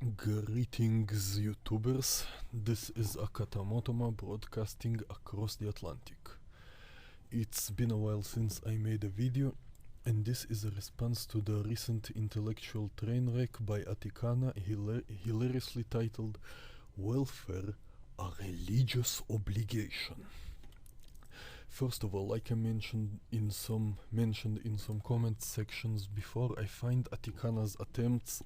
Greetings, YouTubers. This is Akatamotoma broadcasting across the Atlantic. It's been a while since I made a video, and this is a response to the recent intellectual trainwreck by Atticana, hilariously titled Welfare, a Religious Obligation. First of all, like I mentioned in some comment sections before, I find Atticana's attempts,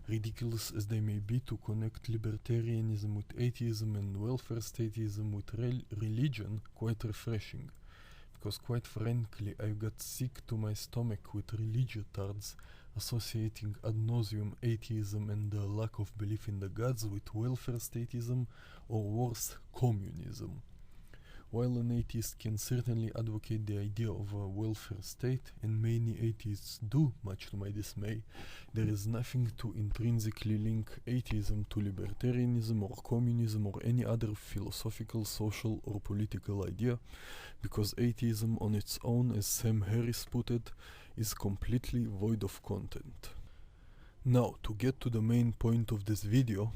ridiculous as they may be, to connect libertarianism with atheism and welfare statism with religion quite refreshing. Because quite frankly, I got sick to my stomach with religiotards associating ad nauseum atheism and the lack of belief in the gods with welfare statism, or worse, communism. While an atheist can certainly advocate the idea of a welfare state, and many atheists do, much to my dismay, there is nothing to intrinsically link atheism to libertarianism or communism or any other philosophical, social or political idea, because atheism on its own, as Sam Harris put it, is completely void of content. Now, to get to the main point of this video,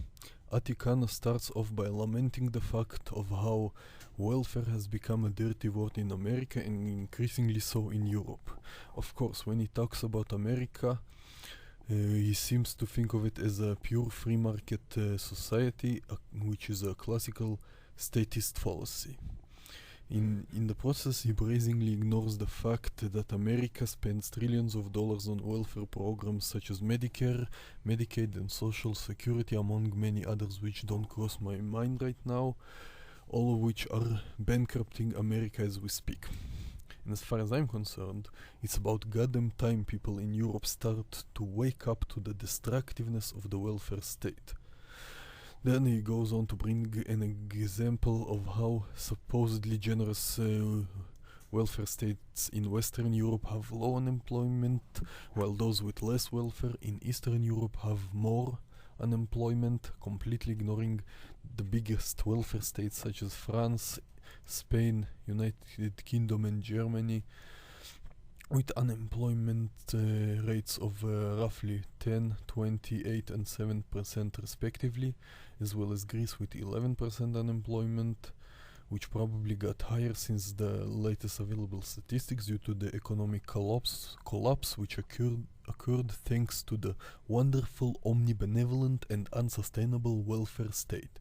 Atticana starts off by lamenting the fact of how welfare has become a dirty word in America and increasingly so in Europe. Of course, when he talks about America, he seems to think of it as a pure free market society, which is a classical statist fallacy. In the process, he brazenly ignores the fact that America spends trillions of dollars on welfare programs such as Medicare, Medicaid and Social Security, among many others which don't cross my mind right now, all of which are bankrupting America as we speak. And as far as I'm concerned, it's about goddamn time people in Europe start to wake up to the destructiveness of the welfare state. Then he goes on to bring an example of how supposedly generous welfare states in Western Europe have low unemployment, while those with less welfare in Eastern Europe have more unemployment, completely ignoring the biggest welfare states such as France, Spain, United Kingdom and Germany, with unemployment rates of roughly 10, 28 and 7% respectively, as well as Greece with 11% unemployment, which probably got higher since the latest available statistics due to the economic collapse which occurred thanks to the wonderful, omnibenevolent and unsustainable welfare state.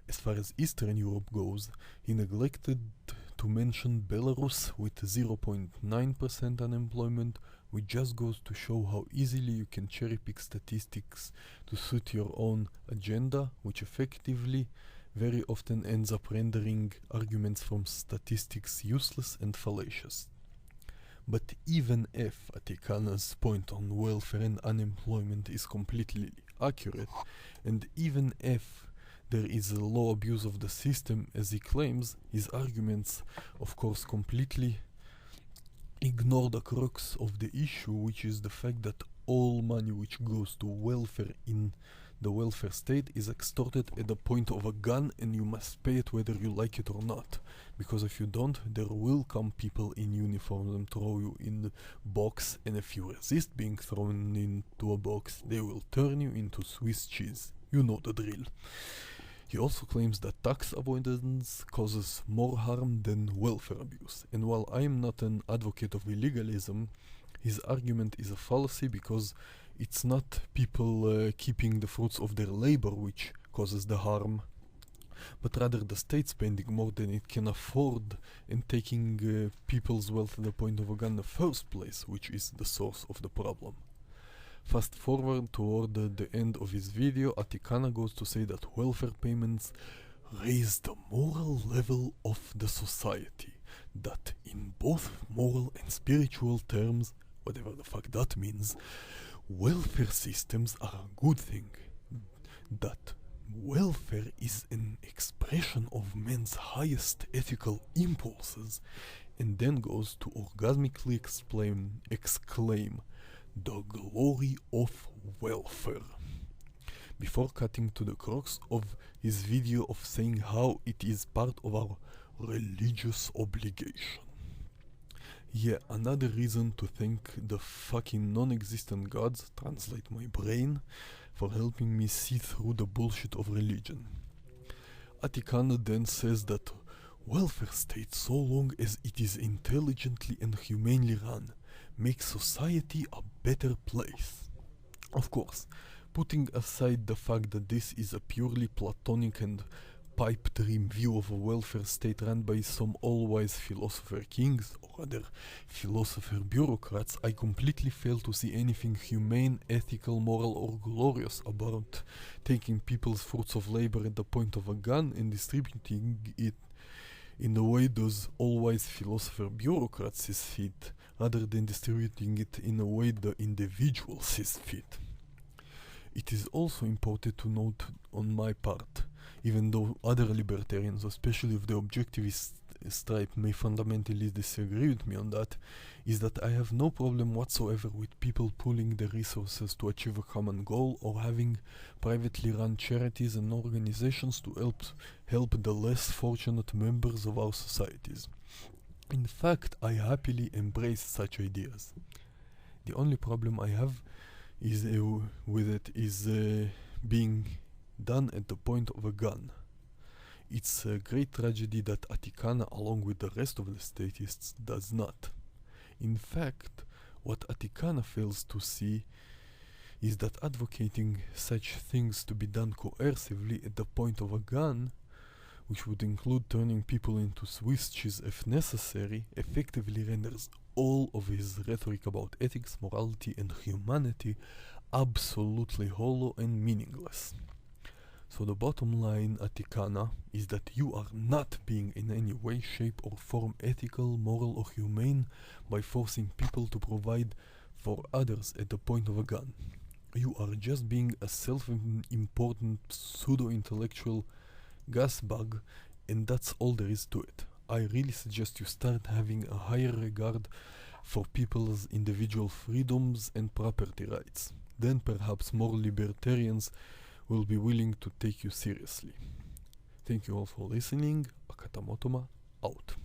As far as Eastern Europe goes, he neglected to mention Belarus with 0.9% unemployment, which just goes to show how easily you can cherry-pick statistics to suit your own agenda, which effectively very often ends up rendering arguments from statistics useless and fallacious. But even if Atticana's point on welfare and unemployment is completely accurate, and even if there is a low abuse of the system as he claims, his arguments of course completely ignore the crux of the issue, which is the fact that all money which goes to welfare in the welfare state is extorted at the point of a gun, and you must pay it whether you like it or not, because if you don't, there will come people in uniform and throw you in the box, and if you resist being thrown into a box, they will turn you into Swiss cheese. You know the drill. He also claims that tax avoidance causes more harm than welfare abuse, and while I am not an advocate of illegalism, his argument is a fallacy, because it's not people keeping the fruits of their labor which causes the harm, but rather the state spending more than it can afford and taking people's wealth at the point of a gun in the first place, which is the source of the problem. Fast forward toward the end of his video, Atticana goes to say that welfare payments raise the moral level of the society, that in both moral and spiritual terms, whatever the fuck that means, welfare systems are a good thing, that welfare is an expression of man's highest ethical impulses, and then goes to orgasmically exclaim the glory of welfare, before cutting to the crux of his video of saying how it is part of our religious obligation. Yeah, another reason to thank the fucking non-existent gods, translate my brain, for helping me see through the bullshit of religion. Atticana then says that welfare state, so long as it is intelligently and humanely run, makes society a better place. Of course, putting aside the fact that this is a purely platonic and pipe dream view of a welfare state run by some all-wise philosopher kings, or other philosopher bureaucrats, I completely fail to see anything humane, ethical, moral, or glorious about taking people's fruits of labor at the point of a gun and distributing it in the way those all-wise philosopher bureaucrats sees fit, rather than distributing it in a way the individual sees fit. It is also important to note on my part, even though other libertarians, especially of the objectivist stripe, may fundamentally disagree with me on that, is that I have no problem whatsoever with people pooling their resources to achieve a common goal, or having privately run charities and organizations to help the less fortunate members of our societies. In fact, I happily embrace such ideas. The only problem I have is with it is being done at the point of a gun. It's a great tragedy that Atticana, along with the rest of the statists, does not. In fact, what Atticana fails to see is that advocating such things to be done coercively at the point of a gun, which would include turning people into Swiss cheese if necessary, effectively renders all of his rhetoric about ethics, morality, and humanity absolutely hollow and meaningless. So the bottom line, Atticana, is that you are not being in any way, shape, or form ethical, moral, or humane by forcing people to provide for others at the point of a gun. You are just being a self-important pseudo-intellectual gasbag, and that's all there is to it. I really suggest you start having a higher regard for people's individual freedoms and property rights. Then perhaps more libertarians will be willing to take you seriously. Thank you all for listening. Akatamotoma out.